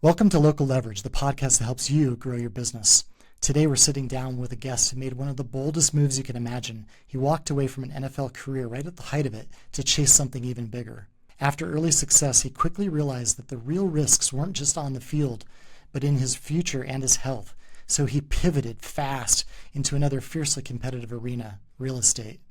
Welcome to Local Leverage, the podcast that helps you grow your business. Today we're sitting down with a guest who made one of the boldest moves you can imagine. He walked away from an NFL career right at the height of it to chase something even bigger. After early success, he quickly realized that the real risks weren't just on the field, but in his future and his health. So he pivoted fast into another fiercely competitive arena, real estate.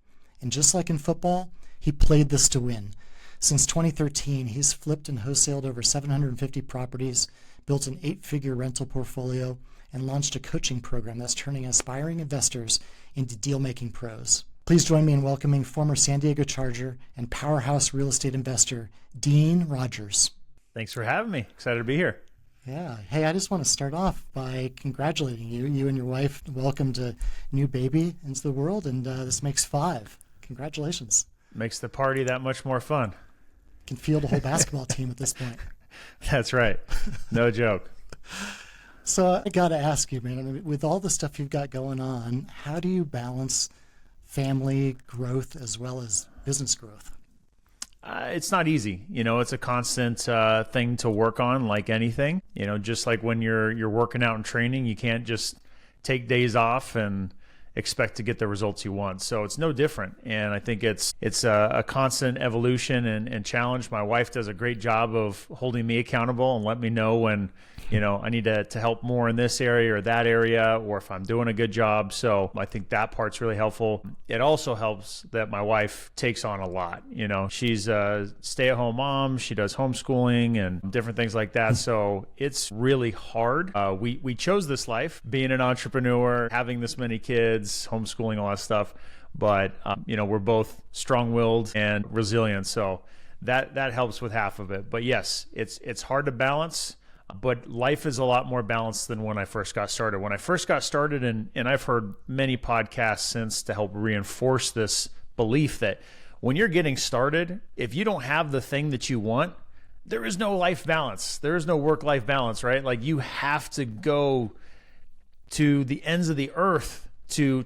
And just like in football, he played this to win. Since 2013, he's flipped and wholesaled over 750 properties, built an 8-figure rental portfolio, and launched a coaching program that's turning aspiring investors into deal-making pros. Please join me in welcoming former San Diego Charger and powerhouse real estate investor, Dean Rodgers. Thanks for having me. Excited to be here. Yeah. Hey, I just want to start off by congratulating you. You and your wife welcomed a new baby into the world, and this makes 5. Congratulations. Makes the party that much more fun. Can field a whole basketball team at this point. That's right. No joke. So I got to ask you, man, I mean, with all the stuff you've got going on, how do you balance family growth as well as business growth? It's not easy. It's a constant thing to work on, like anything. Just like when you're working out and training, you can't just take days off and expect to get the results you want. So it's no different. And I think it's a constant evolution and challenge. My wife does a great job of holding me accountable and let me know when, I need to help more in this area or that area, or if I'm doing a good job. So I think that part's really helpful. It also helps that my wife takes on a lot. She's a stay-at-home mom. She does homeschooling and different things like that. So it's really hard. We chose this life, being an entrepreneur, having this many kids, homeschooling, all that stuff. But, we're both strong-willed and resilient. So that helps with half of it. But yes, it's hard to balance. But life is a lot more balanced than when I first got started. When I first got started, and I've heard many podcasts since to help reinforce this belief that when you're getting started, if you don't have the thing that you want, there is no life balance. There is no work-life balance, right? Like you have to go to the ends of the earth to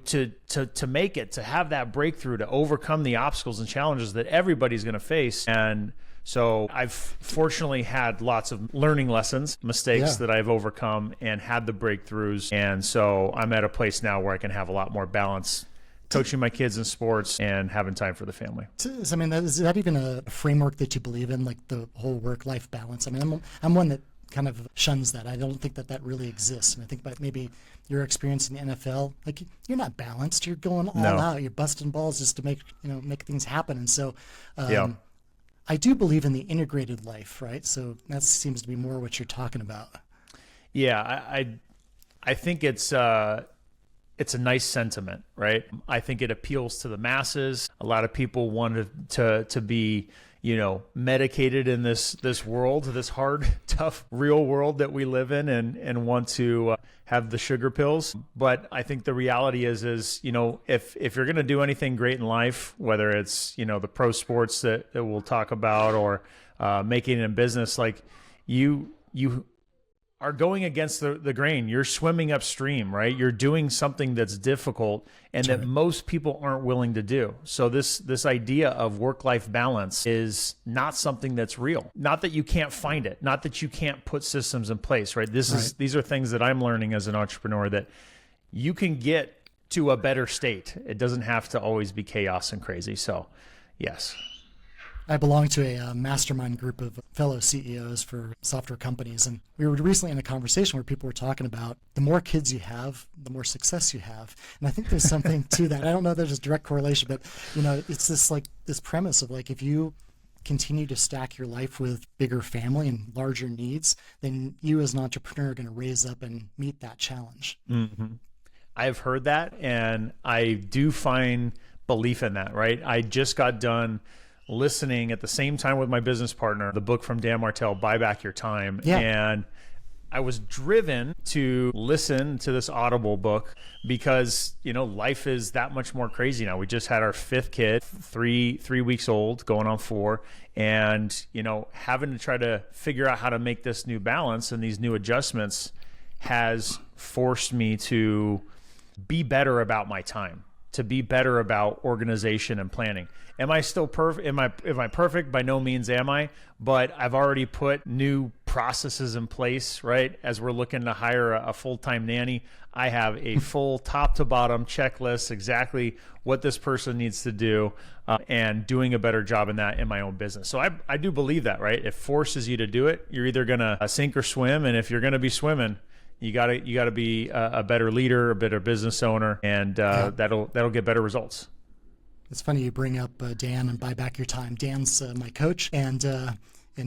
make it, to have that breakthrough, to overcome the obstacles and challenges that everybody's going to face. And so I've fortunately had lots of learning lessons, mistakes that I've overcome and had the breakthroughs. And so I'm at a place now where I can have a lot more balance coaching my kids in sports and having time for the family. I mean, is that even a framework that you believe in, like the whole work-life balance? I mean, I'm one that kind of shuns that. I don't think that really exists. And I think about maybe your experience in the NFL, like you're not balanced. You're going all out. You're busting balls just to make things happen. And so I do believe in the integrated life, right? So that seems to be more what you're talking about. Yeah, I think it's a nice sentiment, right? I think it appeals to the masses. A lot of people want to be, medicated in this world, this hard, tough, real world that we live in, and want to have the sugar pills. But I think the reality is if you're going to do anything great in life, whether it's, the pro sports that we'll talk about or making it in business, like you are going against the grain. You're swimming upstream, right? You're doing something that's difficult and that most people aren't willing to do. So this idea of work-life balance is not something that's real. Not that you can't find it, not that you can't put systems in place, right? These are things that I'm learning as an entrepreneur, that you can get to a better state. It doesn't have to always be chaos and crazy. So, yes. I belong to a mastermind group of fellow CEOs for software companies, and we were recently in a conversation where people were talking about the more kids you have, the more success you have. And I think there's something to that. I don't know if there's a direct correlation, but it's this premise of like, if you continue to stack your life with bigger family and larger needs, then you as an entrepreneur are going to raise up and meet that challenge. Mm-hmm. I've heard that, and I do find belief in that, right? I just got done listening at the same time with my business partner, the book from Dan Martell, Buy Back Your Time. Yeah. And I was driven to listen to this Audible book because, life is that much more crazy now. We just had our 5th kid, three weeks old, going on 4. And, having to try to figure out how to make this new balance and these new adjustments has forced me to be better about my time, to be better about organization and planning. Am I still perfect? Am I perfect? By no means am I, but I've already put new processes in place, right? As we're looking to hire a full-time nanny, I have a full top to bottom checklist, exactly what this person needs to do, and doing a better job in that in my own business. So I do believe that, right? It forces you to do it. You're either going to sink or swim. And if you're going to be swimming, you gotta be a better leader, a better business owner, and that'll get better results. It's funny you bring up Dan and buy back your time. Dan's my coach, and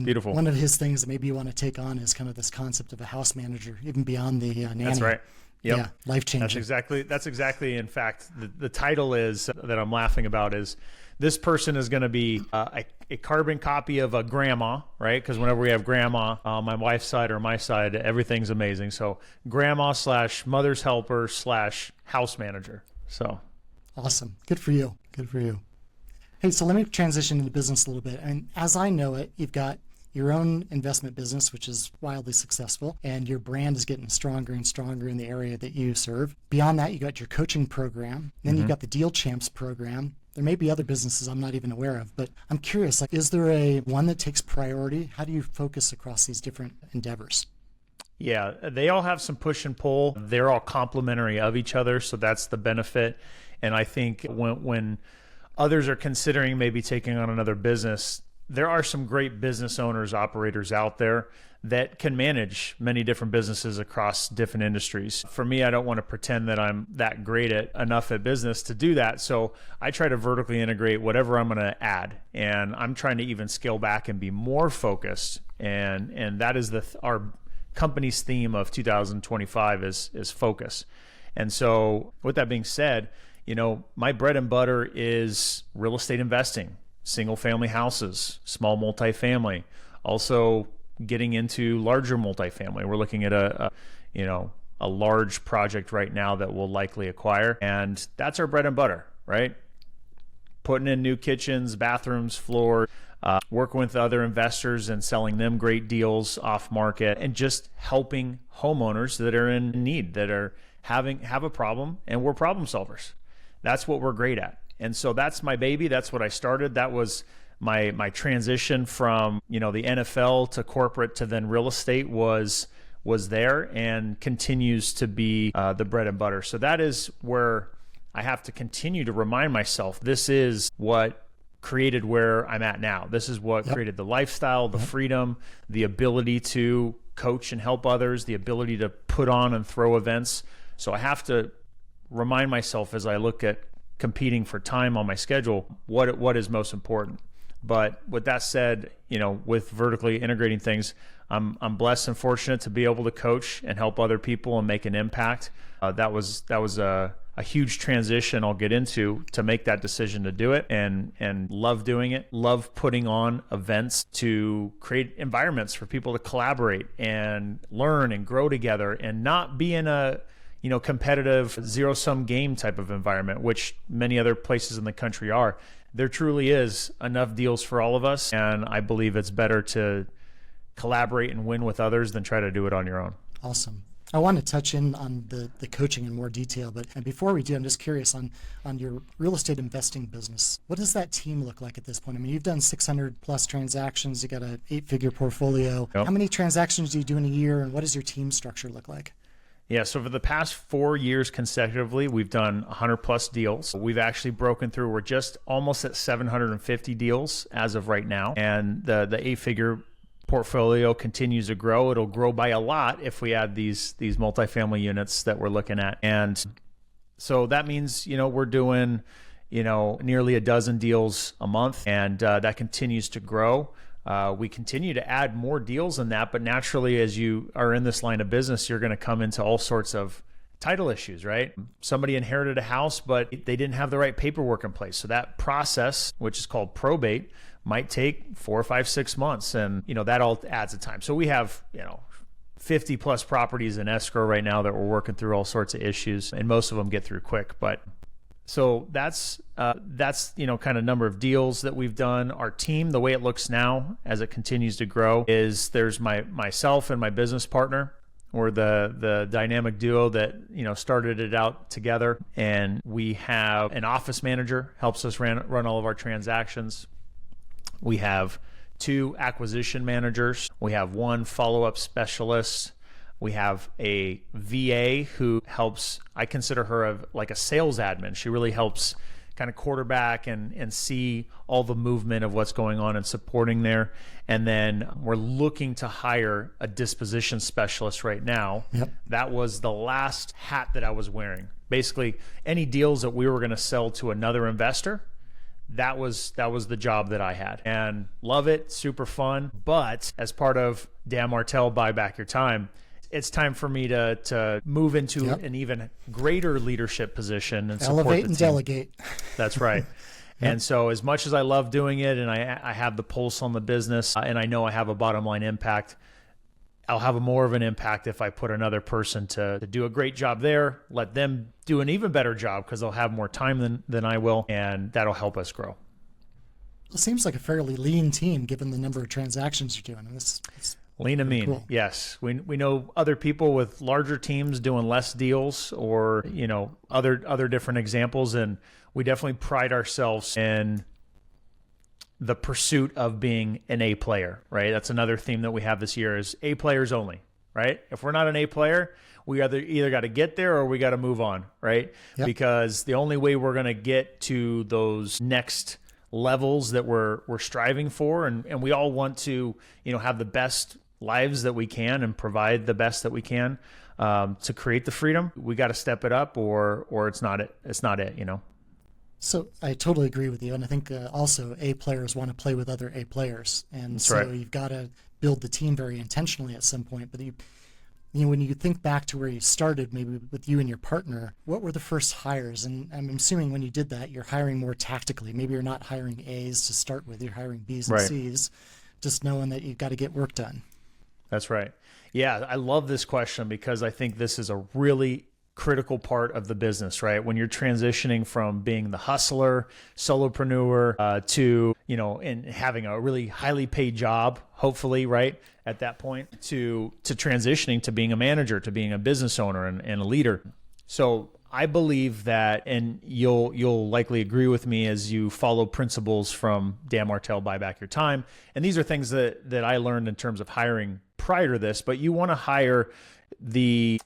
Beautiful. One of his things that maybe you want to take on is kind of this concept of a house manager, even beyond the nanny. That's right. Yep. Yeah, life changing. That's exactly. In fact, the title is that I'm laughing about is this person is going to be a carbon copy of a grandma, right? Because whenever we have grandma on my wife's side or my side, everything's amazing. So grandma / mother's helper / house manager. So awesome. Good for you. Good for you. Hey, so let me transition into business a little bit. And as I know it, you've got your own investment business, which is wildly successful, and your brand is getting stronger and stronger in the area that you serve. Beyond that, you got your coaching program. Then you've got the Deal Champs program. There may be other businesses I'm not even aware of, but I'm curious, like, is there a one that takes priority? How do you focus across these different endeavors? Yeah, they all have some push and pull. They're all complementary of each other, so that's the benefit. And I think when others are considering maybe taking on another business, there are some great business owners, operators out there that can manage many different businesses across different industries. For me, I don't want to pretend that I'm that great at enough at business to do that. So I try to vertically integrate whatever I'm going to add. And I'm trying to even scale back and be more focused. And that is our company's theme of 2025 is focus. And so with that being said, my bread and butter is real estate investing, single family houses, small multifamily, also getting into larger multifamily. We're looking at a large project right now that we'll likely acquire, and that's our bread and butter, right? Putting in new kitchens, bathrooms, floor, working with other investors and selling them great deals off market, and just helping homeowners that are in need, that are have a problem, and we're problem solvers. That's what we're great at. And so that's my baby. That's what I started. That was my transition from, the NFL to corporate to then real estate was there and continues to be the bread and butter. So that is where I have to continue to remind myself, this is what created where I'm at now. This is what created the lifestyle, the freedom, the ability to coach and help others, the ability to put on and throw events. So I have to remind myself as I look at competing for time on my schedule, what is most important. But with that said, with vertically integrating things, I'm blessed and fortunate to be able to coach and help other people and make an impact. That was a huge transition I'll get into to make that decision to do it, and love doing it. Love putting on events to create environments for people to collaborate and learn and grow together, and not be in a competitive zero-sum game type of environment, which many other places in the country are. There truly is enough deals for all of us, and I believe it's better to collaborate and win with others than try to do it on your own. Awesome. I want to touch in on the coaching in more detail, but before we do, I'm just curious on your real estate investing business. What does that team look like at this point? I mean, you've done 600 plus transactions. You got an 8-figure portfolio. Yep. How many transactions do you do in a year, and what does your team structure look like? Yeah, so for the past 4 years consecutively, we've done 100 plus deals. We've actually broken through. We're just almost at 750 deals as of right now. And the 8-figure portfolio continues to grow. It'll grow by a lot if we add these multifamily units that we're looking at. And so that means, we're doing, nearly a dozen deals a month, and that continues to grow. We continue to add more deals in that, but naturally, as you are in this line of business, you're going to come into all sorts of title issues, right? Somebody inherited a house, but they didn't have the right paperwork in place. So that process, which is called probate, might take 4, 5, 6 months. And, that all adds a time. So we have, 50 plus properties in escrow right now that we're working through all sorts of issues, and most of them get through quick. But so that's kind of number of deals that we've done. Our team, the way it looks now as it continues to grow, is there's myself and my business partner. We're the dynamic duo that started it out together, and we have an office manager helps us run all of our transactions. We have 2 acquisition managers. We have 1 follow-up specialist. We have a VA who helps, I consider her like a sales admin. She really helps kind of quarterback and see all the movement of what's going on and supporting there. And then we're looking to hire a disposition specialist right now. Yep. That was the last hat that I was wearing. Basically, any deals that we were going to sell to another investor, that was the job that I had. And love it, super fun. But as part of Dan Martell Buy Back Your Time, it's time for me to move into an even greater leadership position and support elevate the and team. delegate. That's right. And so as much as I love doing it and I have the pulse on the business and I know I have a bottom line impact, I'll have more of an impact if I put another person to do a great job there, let them do an even better job because they'll have more time than I will, and that'll help us grow. It seems like a fairly lean team given the number of transactions you're doing. It's lean and mean. Cool. Yes. We know other people with larger teams doing less deals or, other different examples. And we definitely pride ourselves in the pursuit of being an A player, right? That's another theme that we have this year is A players only, right? If we're not an A player, we either got to get there or we got to move on, right? Yep. Because the only way we're going to get to those next levels that we're striving for, and we all want to, have the best lives that we can and provide the best that we can to create the freedom. We got to step it up, or it's not it. It's not it. So I totally agree with you, and I think also A players want to play with other A players, and That's so right. You've got to build the team very intentionally at some point. But when you think back to where you started, maybe with you and your partner, what were the first hires? And I'm assuming when you did that, you're hiring more tactically. Maybe you're not hiring A's to start with; you're hiring B's and Right. C's, just knowing that you've got to get work done. That's right. Yeah, I love this question because I think this is a really critical part of the business, right? When you're transitioning from being the hustler, solopreneur, to, and having a really highly paid job, hopefully, right? At that point, to transitioning to being a manager, to being a business owner and a leader. So I believe that, and you'll likely agree with me as you follow principles from Dan Martell, Buy Back Your Time. And these are things that I learned in terms of hiring prior to this, but you want to hire the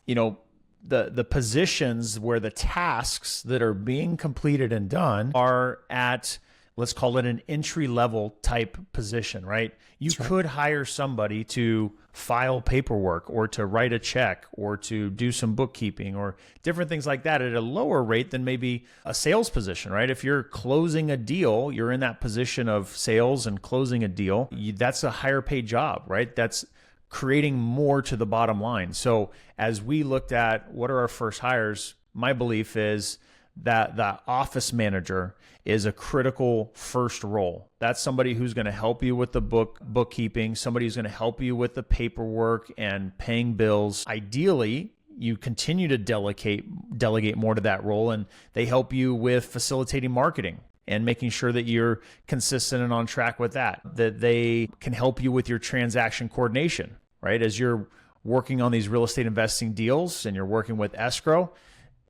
positions where the tasks that are being completed and done are at, let's call it an entry-level type position, right? You could hire somebody to file paperwork or to write a check or to do some bookkeeping or different things like that at a lower rate than maybe a sales position, right? If you're closing a deal, you're in that position of sales and closing a deal, that's a higher paid job, right? That's creating more to the bottom line. So as we looked at what are our first hires, my belief is that the office manager is a critical first role. That's somebody who's going to help you with the bookkeeping, somebody who's going to help you with the paperwork and paying bills. Ideally, you continue to delegate more to that role, and they help you with facilitating marketing and making sure that you're consistent and on track with that they can help you with your transaction coordination, right? As you're working on these real estate investing deals and you're working with escrow,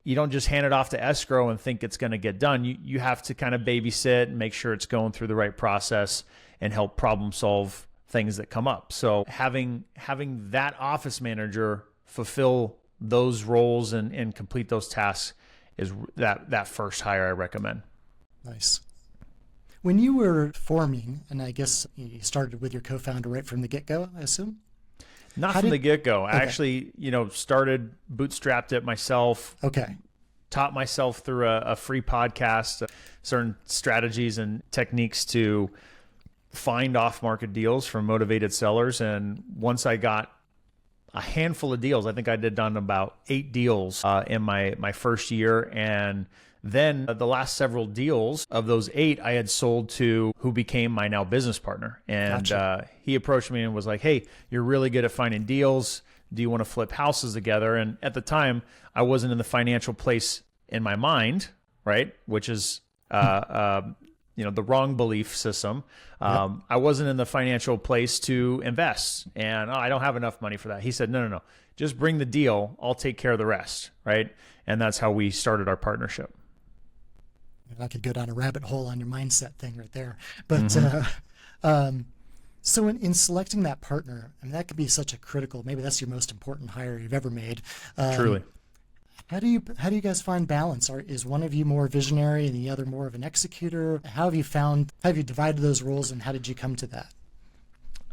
you don't just hand it off to escrow and think it's going to get done. You have to kind of babysit and make sure it's going through the right process and help problem solve things that come up. So having that office manager fulfill those roles and complete those tasks is that first hire I recommend. Nice. When you were forming, and I guess you started with your co-founder right from the get-go, I assume? Not from the get-go. I actually, started, bootstrapped it myself. Okay. Taught myself through a free podcast, certain strategies and techniques to find off-market deals from motivated sellers. And once I got a handful of deals, I think I done about 8 deals in my first year. And then the last several deals of those 8, I had sold to who became my now business partner. And Gotcha. He approached me and was like, hey, you're really good at finding deals. Do you want to flip houses together? And at the time, I wasn't in the financial place in my mind, right? Which is, the wrong belief system. I wasn't in the financial place to invest. And I don't have enough money for that. He said, no. Just bring the deal. I'll take care of the rest, right? And that's how we started our partnership. I could go down a rabbit hole on your mindset thing right there. But So in selecting that partner, and that could be such a critical, maybe that's your most important hire you've ever made. Truly. How do you guys find balance? Is one of you more visionary and the other more of an executor? How have you divided those roles, and how did you come to that?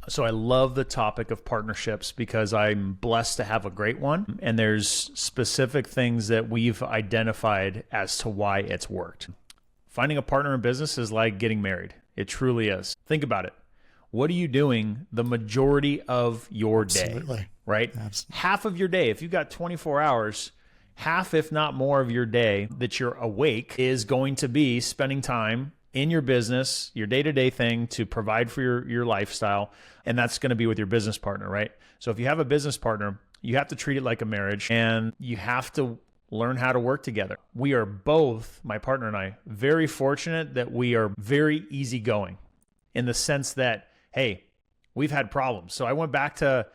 So I love the topic of partnerships because I'm blessed to have a great one. And there's specific things that we've identified as to why it's worked. Finding a partner in business is like getting married. It truly is. Think about it. What are you doing the majority of your day? Absolutely. Right? Absolutely. Half of your day, if you've got 24 hours, half, if not more of your day that you're awake is going to be spending time in your business, your day-to-day thing to provide for your lifestyle. And that's going to be with your business partner, right? So if you have a business partner, you have to treat it like a marriage and you have to learn how to work together. We are both, my partner and I, very fortunate that we are very easygoing in the sense that, hey, we've had problems. So I went back to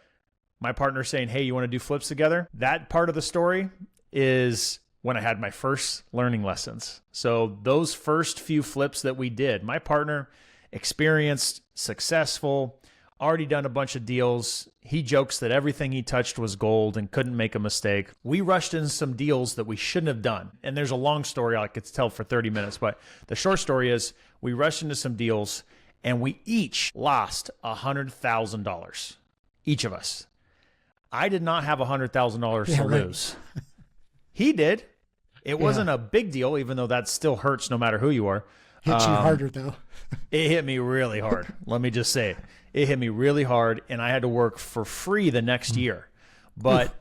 my partner saying, hey, you want to do flips together? That part of the story is when I had my first learning lessons. So those first few flips that we did, my partner, experienced, successful, already done a bunch of deals. He jokes that everything he touched was gold and couldn't make a mistake. We rushed into some deals that we shouldn't have done. And there's a long story I could tell for 30 minutes, but the short story is we rushed into some deals and we each lost $100,000, each of us. I did not have $100,000 to lose. He did. It wasn't a big deal, even though that still hurts no matter who you are. Hit you harder, though. It hit me really hard. Let me just say it. It hit me really hard, and I had to work for free the next year. But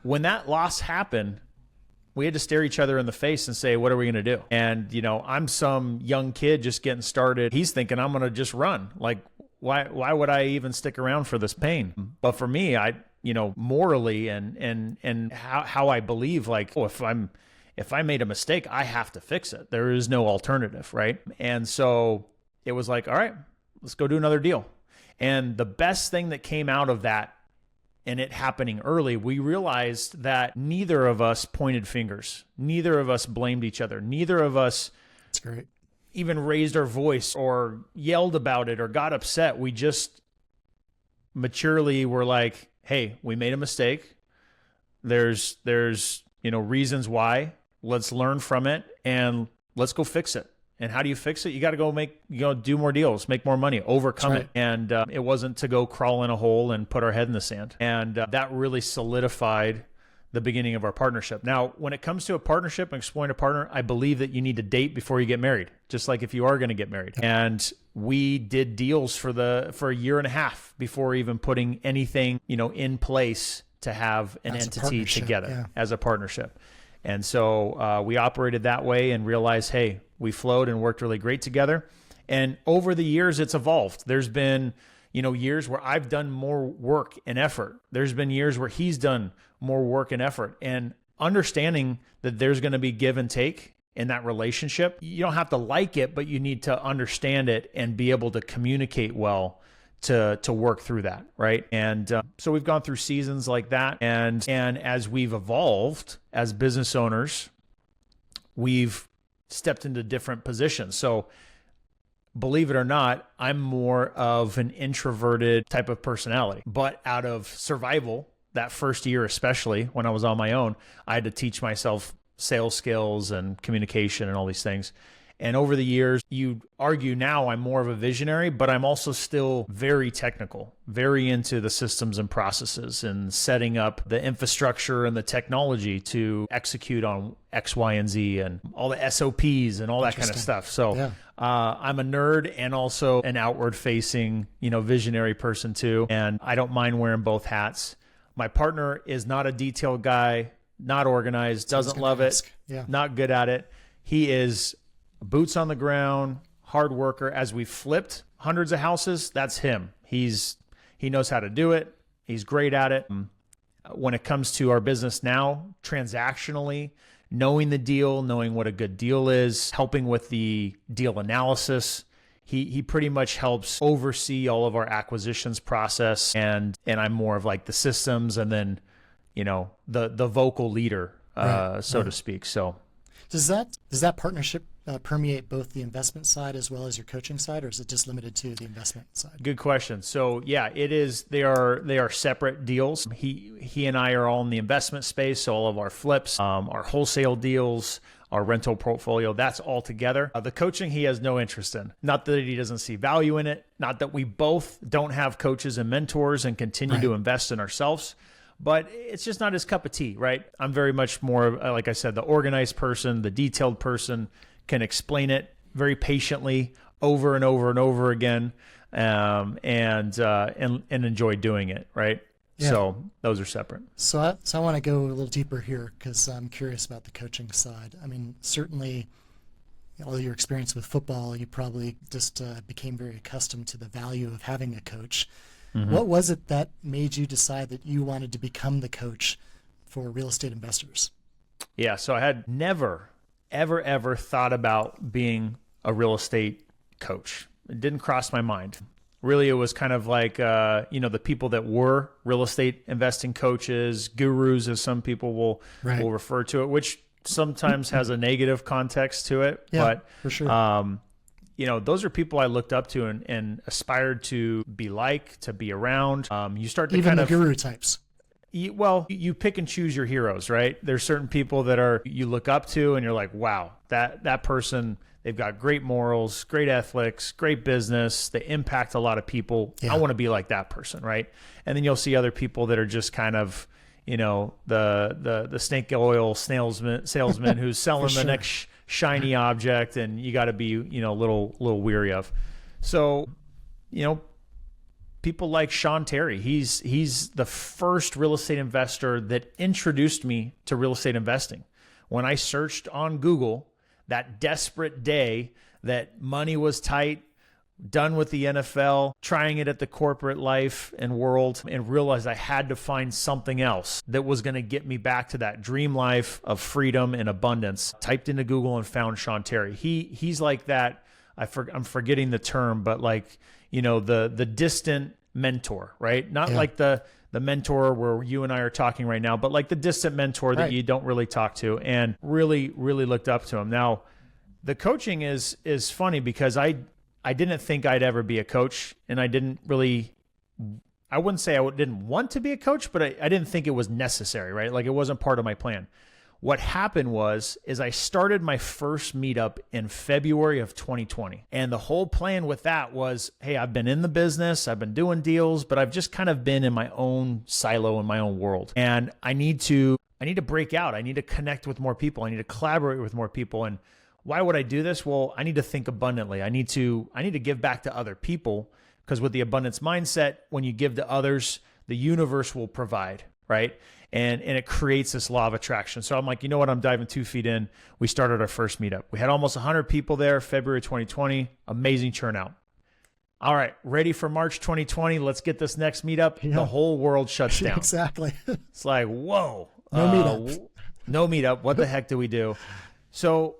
when that loss happened, we had to stare each other in the face and say, what are we going to do? And, you know, I'm some young kid just getting started. He's thinking I'm going to just run. Like, why would I even stick around for this pain? But for me, morally and how I believe, like, oh, if I made a mistake, I have to fix it. There is no alternative, right? And so it was like, all right, let's go do another deal. And the best thing that came out of that, and it happening early, we realized that neither of us pointed fingers. Neither of us blamed each other. Neither of us That's great. even raised our voice or yelled about it or got upset. We just maturely were like, hey, we made a mistake. There's reasons why. Let's learn from it and let's go fix it. And how do you fix it? You got to go do more deals, make more money, overcome it. And it wasn't to go crawl in a hole and put our head in the sand. And that really solidified the beginning of our partnership. Now, when it comes to a partnership and exploring a partner, I believe that you need to date before you get married, just like if you are going to get married. And we did deals for a year and a half before even putting anything, in place to have an entity together as a partnership. And so we operated that way and realized, hey, we flowed and worked really great together. And over the years, it's evolved. There's been, years where I've done more work and effort. There's been years where he's done more work and effort. And understanding that there's going to be give and take in that relationship. You don't have to like it, but you need to understand it and be able to communicate well to work through that, right? And so we've gone through seasons like that. And as we've evolved as business owners, we've stepped into different positions. So believe it or not, I'm more of an introverted type of personality. But out of survival, that first year especially, when I was on my own, I had to teach myself sales skills and communication and all these things. And over the years, you'd argue now I'm more of a visionary, but I'm also still very technical, very into the systems and processes and setting up the infrastructure and the technology to execute on X, Y, and Z and all the SOPs and all that kind of stuff. So I'm a nerd and also an outward facing, visionary person too. And I don't mind wearing both hats. My partner is not a detailed guy, not organized, doesn't love it, not good at it. He is boots on the ground, hard worker. As we've flipped hundreds of houses, that's him. He knows how to do it. He's great at it. When it comes to our business now, transactionally, knowing the deal, knowing what a good deal is, helping with the deal analysis, he pretty much helps oversee all of our acquisitions process. And I'm more of like the systems and then, the vocal leader, so to speak. So does that partnership permeate both the investment side as well as your coaching side, or is it just limited to the investment side? Good question. So yeah, it is. They are separate deals. He and I are all in the investment space. So all of our flips, our wholesale deals, our rental portfolio, that's all together. The coaching he has no interest in. Not that he doesn't see value in it. Not that we both don't have coaches and mentors and continue to invest in ourselves. But it's just not his cup of tea, right? I'm very much more, like I said, the organized person, the detailed person, can explain it very patiently over and over and over again, and enjoy doing it, right? Yeah. So those are separate. So I want to go a little deeper here because I'm curious about the coaching side. I mean, certainly all your experience with football, you probably just became very accustomed to the value of having a coach. Mm-hmm. What was it that made you decide that you wanted to become the coach for real estate investors? Yeah, so I had never, ever thought about being a real estate coach. It didn't cross my mind. Really, it was kind of like, the people that were real estate investing coaches, gurus, as some people will refer to it, which sometimes has a negative context to it. Yeah, but for sure. Those are people I looked up to and aspired to be like, to be around. You start to even the guru types. You pick and choose your heroes, right? There's certain people that you look up to and you're like, wow, that person, they've got great morals, great ethics, great business. They impact a lot of people. Yeah. I want to be like that person, right? And then you'll see other people that are just kind of, the snake oil salesman who's selling the next shiny object, and you got to be, a little weary of. So, people like Sean Terry, he's the first real estate investor that introduced me to real estate investing. When I searched on Google that desperate day that money was tight, done with the NFL, trying it at the corporate life and world, and realized I had to find something else that was going to get me back to that dream life of freedom and abundance. Typed into Google and found Sean Terry. He's like that. I'm forgetting the term, but like, the distant mentor, right? Not like the mentor where you and I are talking right now, but like the distant mentor that you don't really talk to, and really, really looked up to him. Now, the coaching is funny because I didn't think I'd ever be a coach, and I wouldn't say I didn't want to be a coach, but I didn't think it was necessary, right? Like it wasn't part of my plan. What happened is I started my first meetup in February of 2020. And the whole plan with that was, hey, I've been in the business, I've been doing deals, but I've just kind of been in my own silo, in my own world. And I need to break out. I need to connect with more people. I need to collaborate with more people. And why would I do this? Well, I need to think abundantly. I need to give back to other people, because with the abundance mindset, when you give to others, the universe will provide, right? And it creates this law of attraction. So I'm like, you know what? I'm diving 2 feet in. We started our first meetup. We had almost 100 people there, February 2020. Amazing turnout. All right, ready for March 2020. Let's get this next meetup. Yeah. The whole world shuts down. Exactly. It's like, whoa. No meetup. No meetup. What the heck do we do? So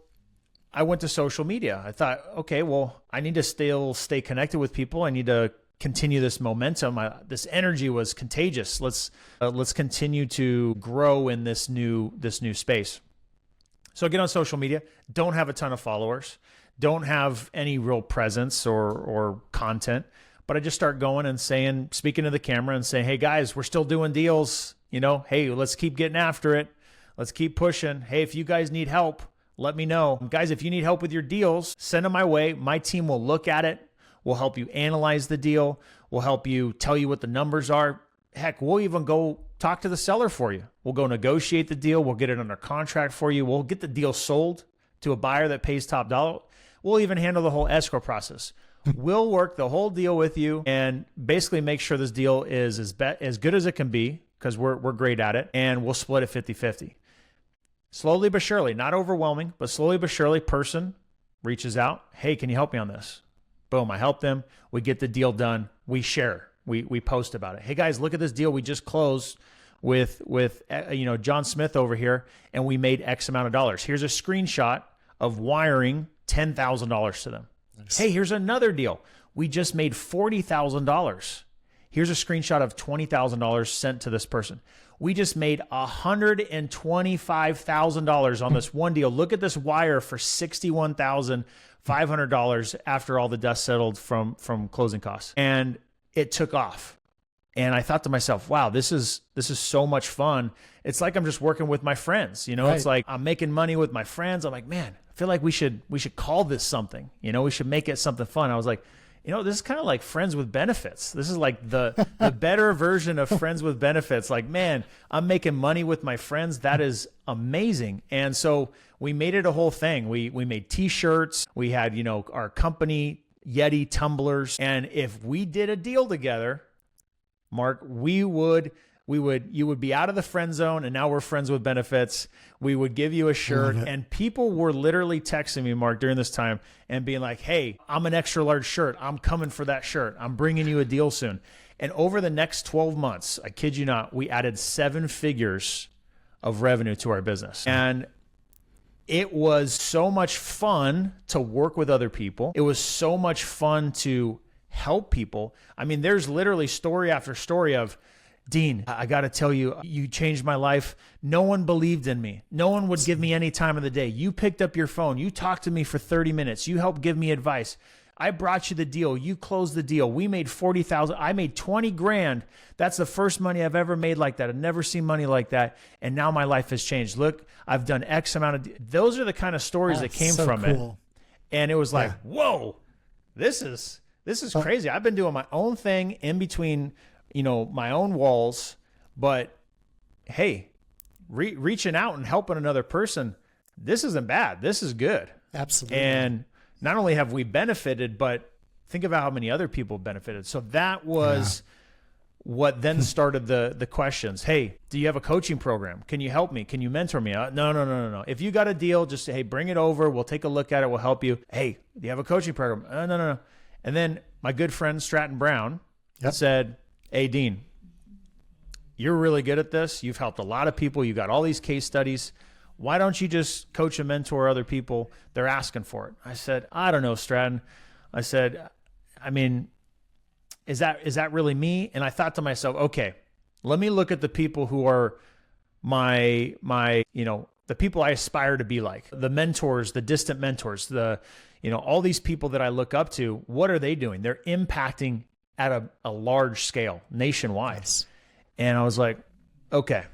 I went to social media. I thought, okay, well, I need to still stay connected with people. I need to continue this momentum. This energy was contagious. Let's continue to grow in this new space. So I get on social media. Don't have a ton of followers. Don't have any real presence or content. But I just start going and speaking to the camera and saying, hey guys, we're still doing deals. Hey, let's keep getting after it. Let's keep pushing. Hey, if you guys need help, let me know. Guys, if you need help with your deals, send them my way. My team will look at it. We'll help you analyze the deal. We'll help you tell you what the numbers are. Heck, we'll even go talk to the seller for you. We'll go negotiate the deal. We'll get it under contract for you. We'll get the deal sold to a buyer that pays top dollar. We'll even handle the whole escrow process. We'll work the whole deal with you and basically make sure this deal is as good as it can be, because we're great at it, and we'll split it 50-50. Slowly but surely, not overwhelming, but slowly but surely, person reaches out. Hey, can you help me on this? Boom, I help them. We get the deal done. We share. We post about it. Hey guys, look at this deal we just closed with John Smith over here, and we made X amount of dollars. Here's a screenshot of wiring $10,000 to them. Nice. Hey, here's another deal. We just made $40,000. Here's a screenshot of $20,000 sent to this person. We just made $125,000 on this one deal. Look at this wire for $61,500 after all the dust settled from closing costs. And it took off. And I thought to myself, wow, this is so much fun. It's like I'm just working with my friends. You know, Right. It's like I'm making money with my friends. I'm like, man, I feel like we should call this something. You know, we should make it something fun. I was like, you know, this is kind of like friends with benefits. This is like the better version of friends with benefits. Like, man, I'm making money with my friends. That is amazing. And so we made it a whole thing. We made t-shirts. We had, you know, our company Yeti tumblers. And if we did a deal together, Mark, you would be out of the friend zone, and now we're friends with benefits. We would give you a shirt, and people were literally texting me, Mark, during this time and being like, hey, I'm an extra large shirt. I'm coming for that shirt. I'm bringing you a deal soon. And over the next 12 months, I kid you not, we added 7 figures of revenue to our business. And it was so much fun to work with other people. It was so much fun to help people. I mean, there's literally story after story of, Dean, I got to tell you, you changed my life. No one believed in me. No one would give me any time of the day. You picked up your phone. You talked to me for 30 minutes. You helped give me advice. I brought you the deal. You closed the deal. We made 40,000. I made 20 grand. That's the first money I've ever made like that. I've never seen money like that. And now my life has changed. Look, I've done X amount of, those are the kind of stories that came so from cool. it. And it was like, whoa, this is crazy. I've been doing my own thing in between, you know, my own walls, but hey, reaching out and helping another person, this isn't bad. This is good. Absolutely. And not only have we benefited, but think about how many other people benefited. So that was what then started the questions. Hey, do you have a coaching program? Can you help me? Can you mentor me? No. If you got a deal, just say, hey, bring it over. We'll take a look at it. We'll help you. Hey, do you have a coaching program? No. And then my good friend Stratton Brown said, hey, Dean, you're really good at this. You've helped a lot of people. You got all these case studies. Why don't you just coach and mentor other people? They're asking for it. I said, I don't know, Stratton. I said, I mean, is that really me? And I thought to myself, okay, let me look at the people who are my, you know, the people I aspire to be like, the mentors, the distant mentors, you know, all these people that I look up to. What are they doing? They're impacting at a large scale, nationwide. Yes. And I was like, okay,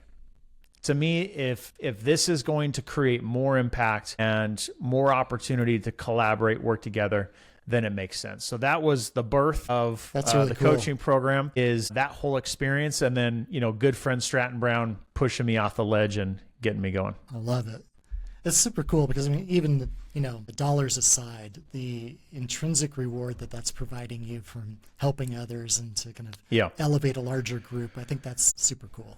to me, if this is going to create more impact and more opportunity to collaborate, work together, then it makes sense. So that was the birth of really the cool. coaching program, is that whole experience. And then, you know, good friend Stratton Brown pushing me off the ledge and getting me going. I love it. It's super cool because, I mean, even, you know, the dollars aside, the intrinsic reward that's providing you from helping others and to kind of elevate a larger group, I think that's super cool.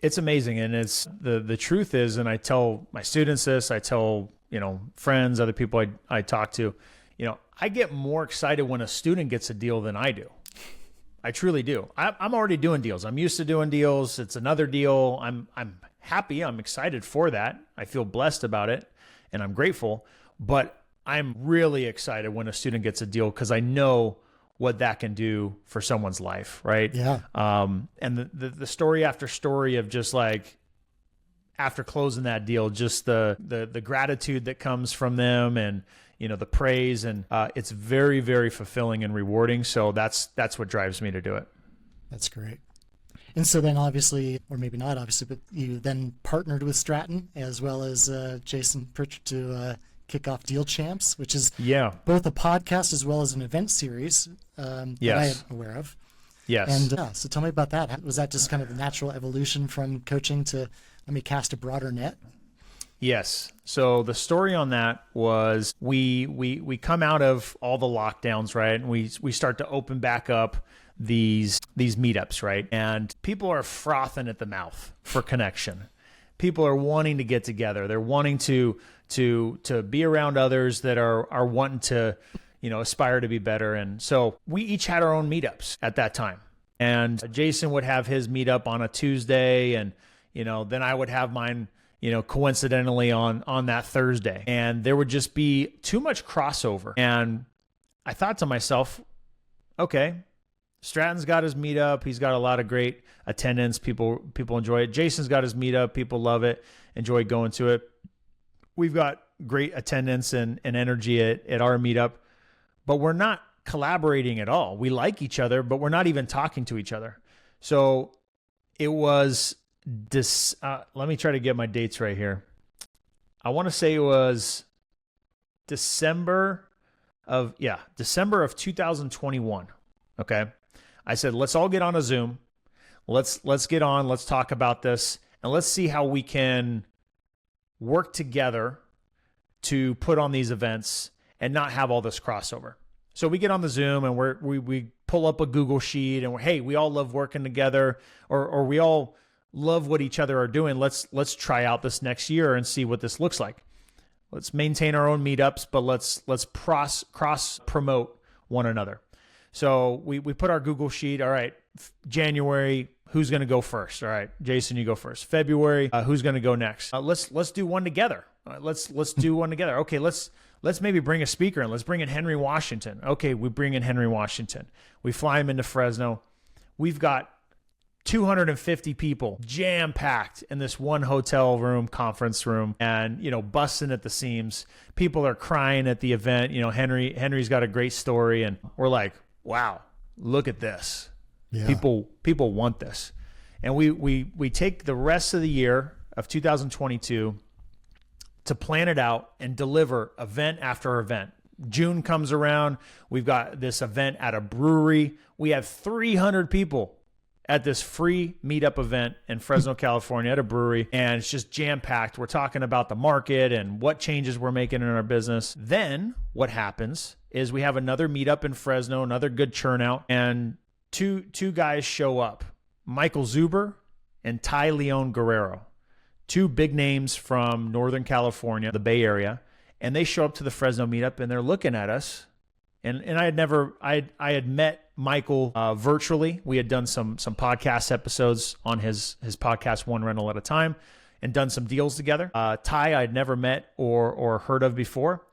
It's amazing. And it's the truth is, and I tell my students this, I tell, you know, friends, other people I talk to, you know, I get more excited when a student gets a deal than I do. I truly do. I'm already doing deals. I'm used to doing deals. It's another deal. I'm happy. I'm excited for that. I feel blessed about it and I'm grateful, but I'm really excited when a student gets a deal because I know what that can do for someone's life. Right. Yeah. And the story after story of just like, after closing that deal, just the gratitude that comes from them and, you know, the praise, and it's very, very fulfilling and rewarding. So that's what drives me to do it. That's great. And so then obviously, or maybe not obviously, but you then partnered with Stratton as well as Jason Pritchard to kick off Deal Champs, which is both a podcast as well as an event series that I am aware of. Yes. And so tell me about that. Was that just kind of the natural evolution from coaching to let me cast a broader net? Yes. So the story on that was we come out of all the lockdowns, right? And we start to open back up these meetups, right? And people are frothing at the mouth for connection. People are wanting to get together. They're wanting to be around others that are wanting to, you know, aspire to be better. And so we each had our own meetups at that time. And Jason would have his meetup on a Tuesday, and, you know, then I would have mine, you know, coincidentally on that Thursday. And there would just be too much crossover. And I thought to myself, okay, Stratton's got his meetup. He's got a lot of great attendance. People enjoy it. Jason's got his meetup. People love it, enjoy going to it. We've got great attendance and energy at our meetup, but we're not collaborating at all. We like each other, but we're not even talking to each other. So it was this. Let me try to get my dates right here. I want to say it was December of 2021. Okay. I said, let's all get on a Zoom. Let's get on. Let's talk about this, and let's see how we can work together to put on these events and not have all this crossover. So we get on the Zoom and we pull up a Google sheet and hey, we all love working together, or we all love what each other are doing. Let's try out this next year and see what this looks like. Let's maintain our own meetups, but let's cross promote one another. So we put our Google sheet. All right, January, who's going to go first? All right, Jason, you go first. February, who's going to go next? Let's do one together. Let's do one together. Okay, let's maybe bring a speaker in. Let's bring in Henry Washington. Okay, we bring in Henry Washington. We fly him into Fresno. We've got 250 people jam-packed in this one hotel room, conference room, and, busting at the seams. People are crying at the event. Henry's got a great story, and we're like, wow, look at this. Yeah. People want this. And we take the rest of the year of 2022 to plan it out and deliver event after event. June comes around. We've got this event at a brewery. We have 300 people at this free meetup event in Fresno, California at a brewery, and it's just jam-packed. We're talking about the market and what changes we're making in our business. Then what happens is we have another meetup in Fresno, another good churn out, and two guys show up, Michael Zuber and Ty Leon Guerrero, two big names from Northern California, the Bay Area, and they show up to the Fresno meetup and they're looking at us. And I had met Michael virtually. We had done some podcast episodes on his podcast, One Rental at a Time, and done some deals together. Ty I'd never met or heard of before.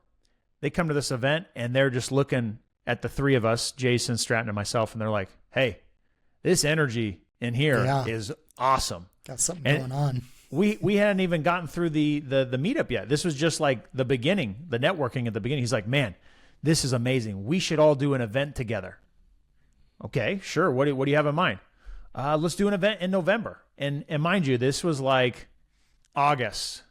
They come to this event and they're just looking at the three of us, Jason, Stratton, and myself, and they're like, hey, this energy in here is awesome. Got something going on. We hadn't even gotten through the meetup yet. This was just like the beginning, the networking at the beginning. He's like, man, this is amazing. We should all do an event together. Okay, sure. What do you have in mind? Let's do an event in November. And mind you, this was like August.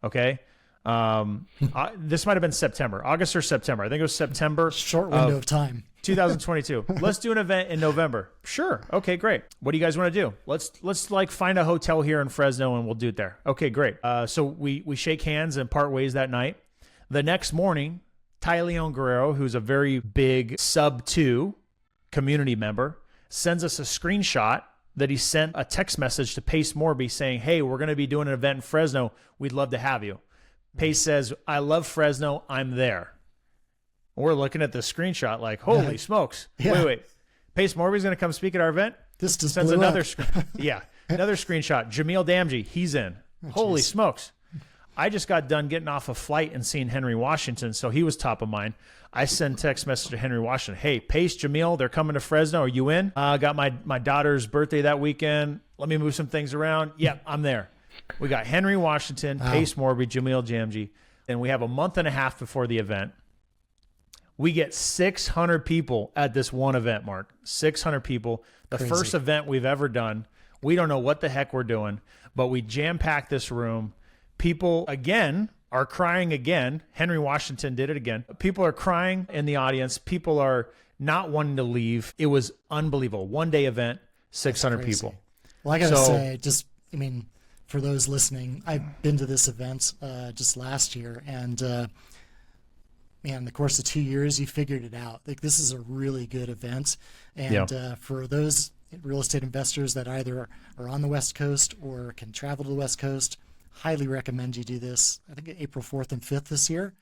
Okay. This might've been September, August or September. I think it was September. Short window of time. 2022. Let's do an event in November. Sure. Okay, great. What do you guys want to do? Let's like find a hotel here in Fresno and we'll do it there. Okay, great. So we shake hands and part ways that night. The next morning, Ty Leon Guerrero, who's a very big sub 2 community member, sends us a screenshot that he sent a text message to Pace Morby saying, hey, we're going to be doing an event in Fresno. We'd love to have you. Pace says, I love Fresno. I'm there. We're looking at the screenshot like, holy smokes. Yeah. Wait. Pace Morby's going to come speak at our event? This just sends blew another up. Another screenshot. Jamil Damji, he's in. Oh, holy smokes. I just got done getting off a flight and seeing Henry Washington, so he was top of mind. I send text message to Henry Washington. Hey, Pace, Jamil, they're coming to Fresno. Are you in? Got my daughter's birthday that weekend. Let me move some things around. Yep, I'm there. We got Henry Washington, Pace Morby, Jamil Jamji, and we have a month and a half before the event. We get 600 people at this one event, Mark. 600 people. The Crazy. First event we've ever done. We don't know what the heck we're doing, but we jam-packed this room. People, again, are crying again. Henry Washington did it again. People are crying in the audience. People are not wanting to leave. It was unbelievable. One-day event, 600 people. Well, I got to say, for those listening, I've been to this event just last year, and man, in the course of 2 years, you figured it out. Like, this is a really good event. And for those real estate investors that either are on the West Coast or can travel to the West Coast, highly recommend you do this. I think April 4th and 5th this year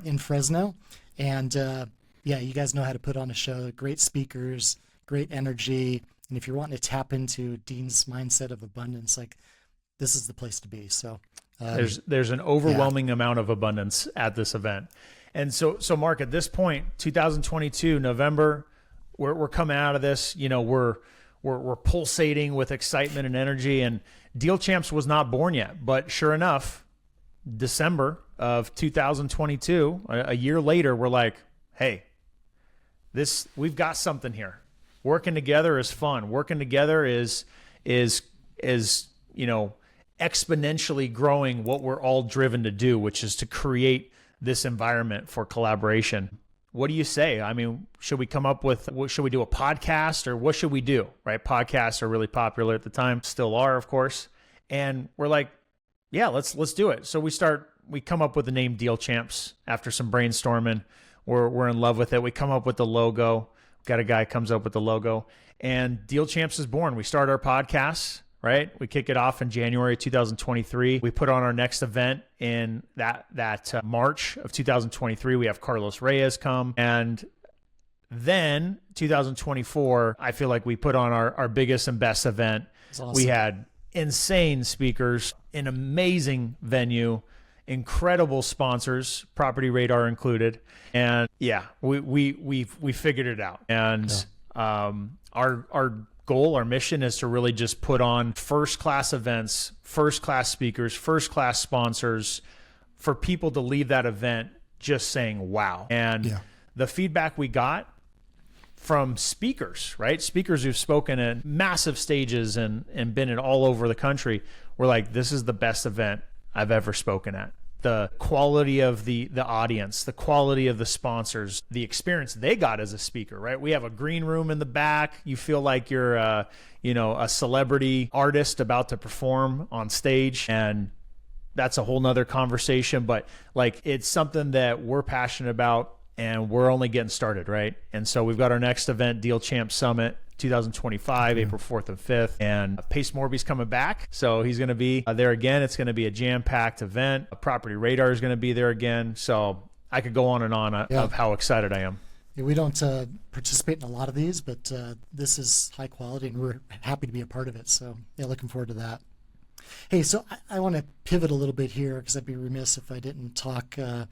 in Fresno. And you guys know how to put on a show. Great speakers, great energy. And if you're wanting to tap into Dean's mindset of abundance, like, this is the place to be. So there's an overwhelming amount of abundance at this event. And so Mark, at this point, 2022, November, we're coming out of this, we're pulsating with excitement and energy, and Deal Champs was not born yet. But sure enough, December of 2022, a year later, we're like, hey, we've got something here. Working together is fun. Working together is exponentially growing what we're all driven to do, which is to create this environment for collaboration. What do you say? I mean, should we do a podcast, or what should we do? Right? Podcasts are really popular at the time, still are, of course. And we're like, yeah, let's do it. So we come up with the name Deal Champs after some brainstorming. We're in love with it. We come up with the logo. Got a guy comes up with the logo, and Deal Champs is born. We start our podcast, right? We kick it off in January 2023. We put on our next event in that March of 2023. We have Carlos Reyes come, and then 2024, I feel like we put on our biggest and best event. Awesome. We had insane speakers, an amazing venue, incredible sponsors, PropertyRadar included, and yeah, we figured it out. And our goal, our mission is to really just put on first-class events, first-class speakers, first-class sponsors, for people to leave that event just saying wow. And the feedback we got from speakers, right? Speakers who've spoken at massive stages and been in all over the country, were like, this is the best event I've ever spoken at. The quality of the audience, the quality of the sponsors, the experience they got as a speaker, right? We have a green room in the back. You feel like you're a celebrity artist about to perform on stage, and that's a whole nother conversation, but like, it's something that we're passionate about, and we're only getting started, right? And so we've got our next event, Deal Champ Summit 2025, April 4th and 5th, and Pace Morby's coming back, so he's going to be there again. It's going to be a jam-packed event. PropertyRadar is going to be there again, so I could go on and on of how excited I am. Yeah, we don't participate in a lot of these, but this is high quality, and we're happy to be a part of it, so yeah, looking forward to that. Hey, so I want to pivot a little bit here, because I'd be remiss if I didn't talk to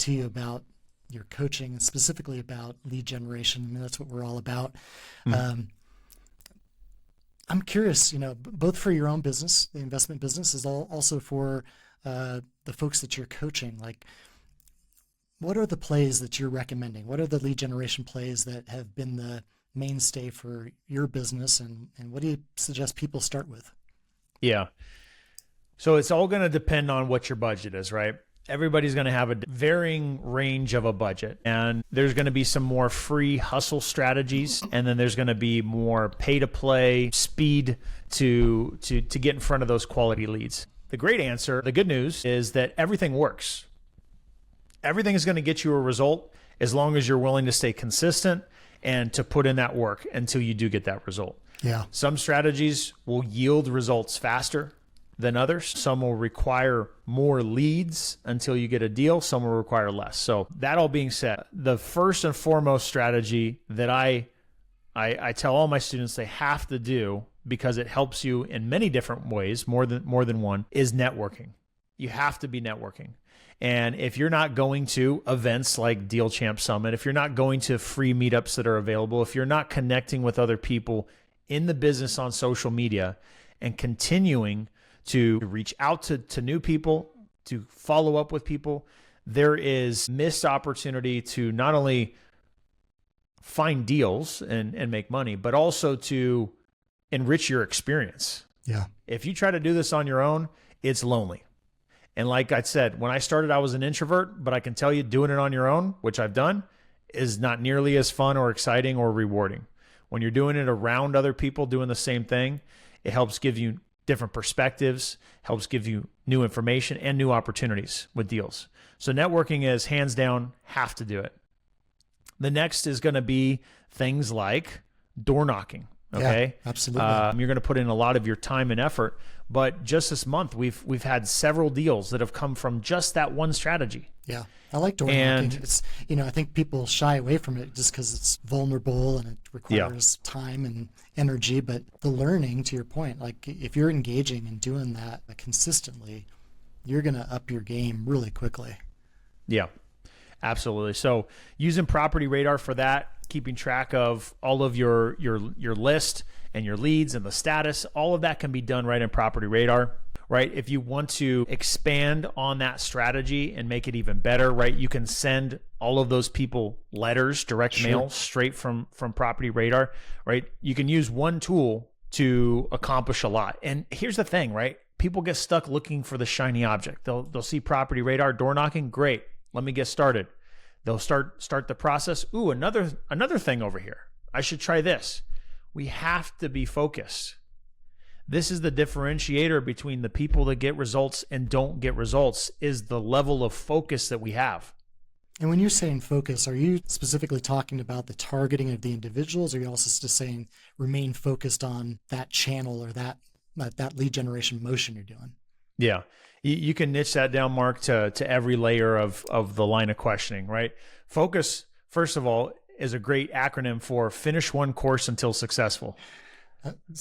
you about your coaching, and specifically about lead generation. I mean, that's what we're all about. I'm curious, both for your own business, the investment business, is also for the folks that you're coaching. Like, what are the plays that you're recommending? What are the lead generation plays that have been the mainstay for your business, and what do you suggest people start with? Yeah. So it's all going to depend on what your budget is, right? Everybody's going to have a varying range of a budget, and there's going to be some more free hustle strategies, and then there's going to be more pay to play, speed to get in front of those quality leads. The good news is that everything works. Everything is going to get you a result as long as you're willing to stay consistent and to put in that work until you do get that result. Yeah. Some strategies will yield results faster than others. Some will require more leads until you get a deal. Some will require less. So that all being said, the first and foremost strategy that I tell all my students they have to do, because it helps you in many different ways, more than one, is networking. You have to be networking. And if you're not going to events like Deal Champ Summit, if you're not going to free meetups that are available, if you're not connecting with other people in the business on social media and continuing to reach out to new people, to follow up with people, there is missed opportunity to not only find deals and make money, but also to enrich your experience. Yeah. If you try to do this on your own, it's lonely. And like I said, when I started, I was an introvert, but I can tell you doing it on your own, which I've done, is not nearly as fun or exciting or rewarding. When you're doing it around other people doing the same thing, it helps give you different perspectives, helps give you new information and new opportunities with deals. So networking is hands down, have to do it. The next is going to be things like door knocking. Okay. Yeah, absolutely. You're going to put in a lot of your time and effort, but just this month we've had several deals that have come from just that one strategy. Yeah. I like door knocking. It's, I think people shy away from it just because it's vulnerable and it requires time and energy. But the learning, to your point, like if you're engaging and doing that consistently, you're going to up your game really quickly. Yeah, absolutely. So using PropertyRadar for that keeping track of all of your list and your leads and the status. All of that can be done right in PropertyRadar. Right? If you want to expand on that strategy and make it even better, right? You can send all of those people letters, direct mail, straight from PropertyRadar, right? You can use one tool to accomplish a lot. And here's the thing, right? People get stuck looking for the shiny object. They'll see PropertyRadar door knocking. Great. Let me get started. They'll start the process. Ooh, another thing over here. I should try this. We have to be focused. This is the differentiator between the people that get results and don't get results, is the level of focus that we have. And when you're saying focus, are you specifically talking about the targeting of the individuals, or are you also just saying remain focused on that channel or that lead generation motion you're doing? Yeah. You can niche that down, Mark, to every layer of the line of questioning, right? Focus, first of all, is a great acronym for finish one course until successful.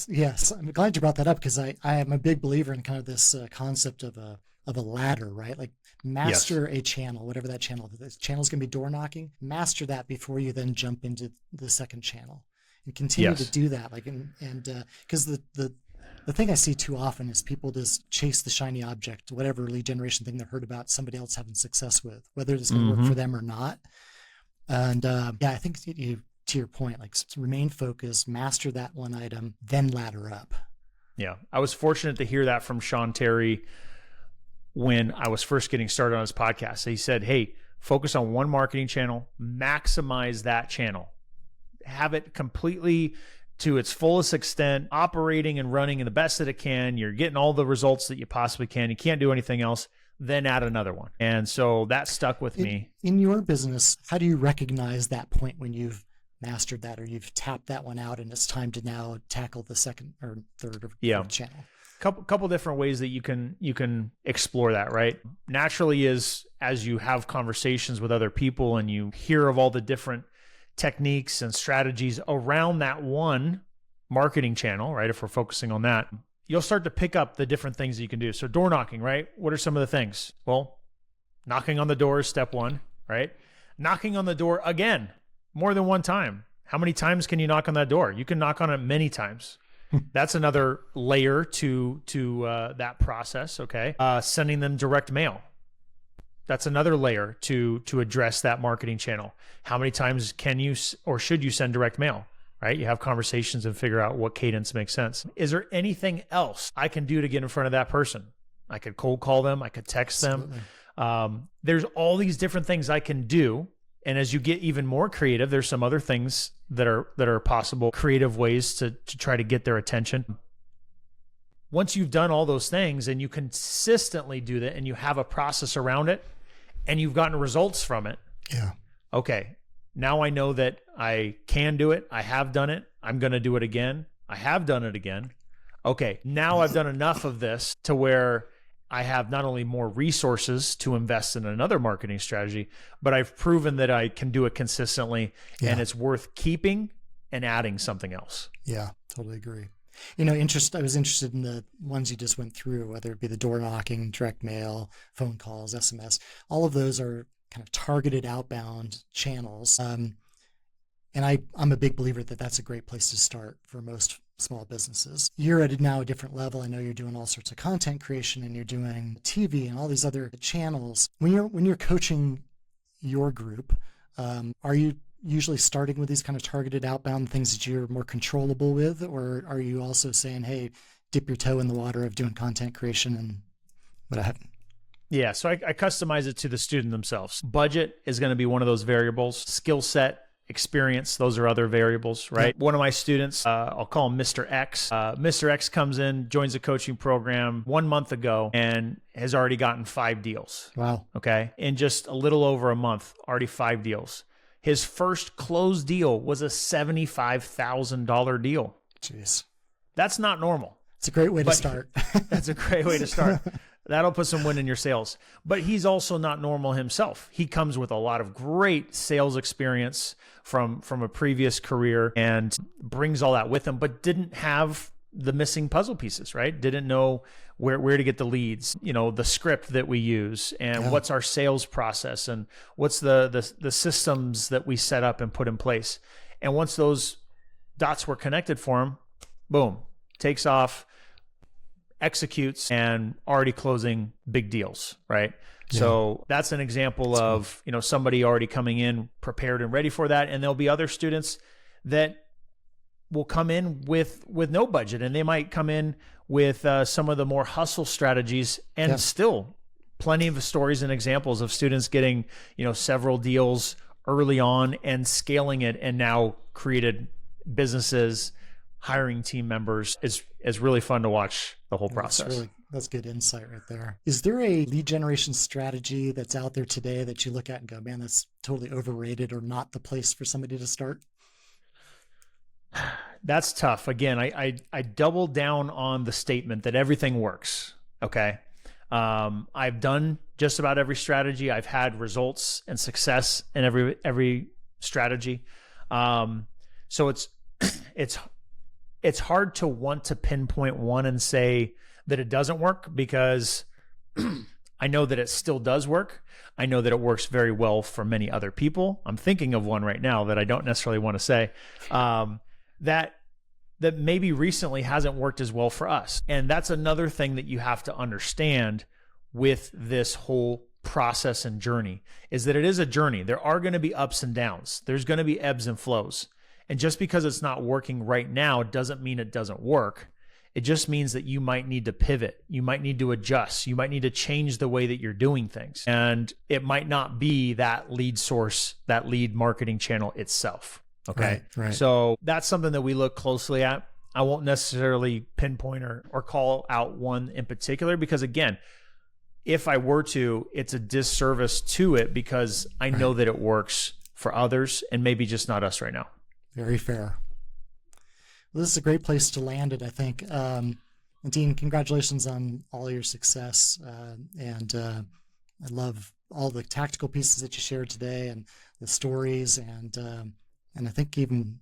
Yes, I'm glad you brought that up, because I am a big believer in kind of this concept of a ladder, right? Like master a channel, whatever that channel is. This channel is going to be door knocking. Master that before you then jump into the second channel, and continue to do that. Like and because the thing I see too often is people just chase the shiny object, whatever lead generation thing they heard about somebody else having success with, whether it's going to work for them or not. And I think to your point, like remain focused, master that one item, then ladder up. Yeah. I was fortunate to hear that from Sean Terry when I was first getting started on his podcast. He said, hey, focus on one marketing channel, maximize that channel, have it completely to its fullest extent, operating and running in the best that it can. You're getting all the results that you possibly can. You can't do anything else. Then add another one. And so that stuck with me. In your business, how do you recognize that point when you've mastered that, or you've tapped that one out and it's time to now tackle the second or third channel? Couple different ways that you can explore that, right? Naturally, is as you have conversations with other people and you hear of all the different techniques and strategies around that one marketing channel, right? If we're focusing on that, you'll start to pick up the different things that you can do. So door knocking, right? What are some of the things? Well, knocking on the door is step one, right? Knocking on the door again, more than one time. How many times can you knock on that door? You can knock on it many times. That's another layer to that process. Okay. Sending them direct mail. That's another layer to address that marketing channel. How many times can you or should you send direct mail? Right? You have conversations and figure out what cadence makes sense. Is there anything else I can do to get in front of that person? I could cold call them. I could text them. There's all these different things I can do. And as you get even more creative, there's some other things that are possible creative ways to try to get their attention. Once you've done all those things and you consistently do that and you have a process around it and you've gotten results from it. Yeah. Okay. Now I know that I can do it. I have done it. I'm going to do it again. I have done it again. Okay. Now I've done enough of this to where I have not only more resources to invest in another marketing strategy, but I've proven that I can do it consistently and it's worth keeping and adding something else. Yeah, totally agree. I was interested in the ones you just went through, whether it be the door knocking, direct mail, phone calls, SMS. All of those are kind of targeted outbound channels. And I'm a big believer that that's a great place to start for most small businesses. You're at now a different level. I know you're doing all sorts of content creation and you're doing TV and all these other channels. When you're coaching your group, are you usually starting with these kind of targeted outbound things that you're more controllable with, or are you also saying, hey, dip your toe in the water of doing content creation and what have you? Yeah, so I customize it to the student themselves. Budget is going to be one of those variables. Skill set, experience, those are other variables, right? One of my students, I'll call him Mr. X. Mr. X comes in, joins a coaching program 1 month ago and has already gotten 5 deals. Wow. Okay. In just a little over a month, already 5 deals. His first closed deal was a $75,000 deal. Jeez. That's not normal. It's a great way to start. That's a great way to start. That'll put some wind in your sails. But he's also not normal himself. He comes with a lot of great sales experience from a previous career and brings all that with him, but didn't have the missing puzzle pieces, right? Didn't know where to get the leads, the script that we use, and what's our sales process, and what's the systems that we set up and put in place. And once those dots were connected for him, boom, takes off, executes, and already closing big deals, right? Yeah. So that's an example of, somebody already coming in prepared and ready for that. And there'll be other students that will come in with no budget, and they might come in with some of the more hustle strategies, and still plenty of stories and examples of students getting, several deals early on and scaling it, and now created businesses, hiring team members. Is really fun to watch the whole process. That's good insight right there. Is there a lead generation strategy that's out there today that you look at and go, man, that's totally overrated, or not the place for somebody to start? That's tough. Again, I double down on the statement that everything works. Okay. I've done just about every strategy. I've had results and success in every strategy. So it's hard to want to pinpoint one and say that it doesn't work, because I know that it still does work. I know that it works very well for many other people. I'm thinking of one right now that I don't necessarily want to say, that maybe recently hasn't worked as well for us. And that's another thing that you have to understand with this whole process and journey, is that it is a journey. There are going to be ups and downs. There's going to be ebbs and flows. And just because it's not working right now doesn't mean it doesn't work. It just means that you might need to pivot. You might need to adjust. You might need to change the way that you're doing things. And it might not be that lead source, that lead marketing channel itself. Okay. Right. So that's something that we look closely at. I won't necessarily pinpoint or call out one in particular, because again, if I were to, it's a disservice to it, because I know that it works for others and maybe just not us right now. Very fair. Well, this is a great place to land it, I think. Dean, congratulations on all your success. And I love all the tactical pieces that you shared today, and the stories. And I think even,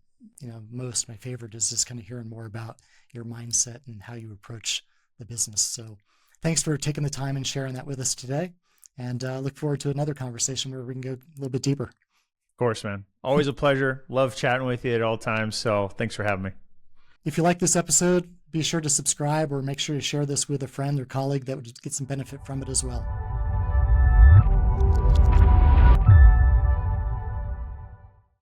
my favorite is just kind of hearing more about your mindset and how you approach the business. So thanks for taking the time and sharing that with us today. And look forward to another conversation where we can go a little bit deeper. Of course, man. Always a pleasure. Love chatting with you at all times. So thanks for having me. If you like this episode, be sure to subscribe, or make sure you share this with a friend or colleague that would get some benefit from it as well.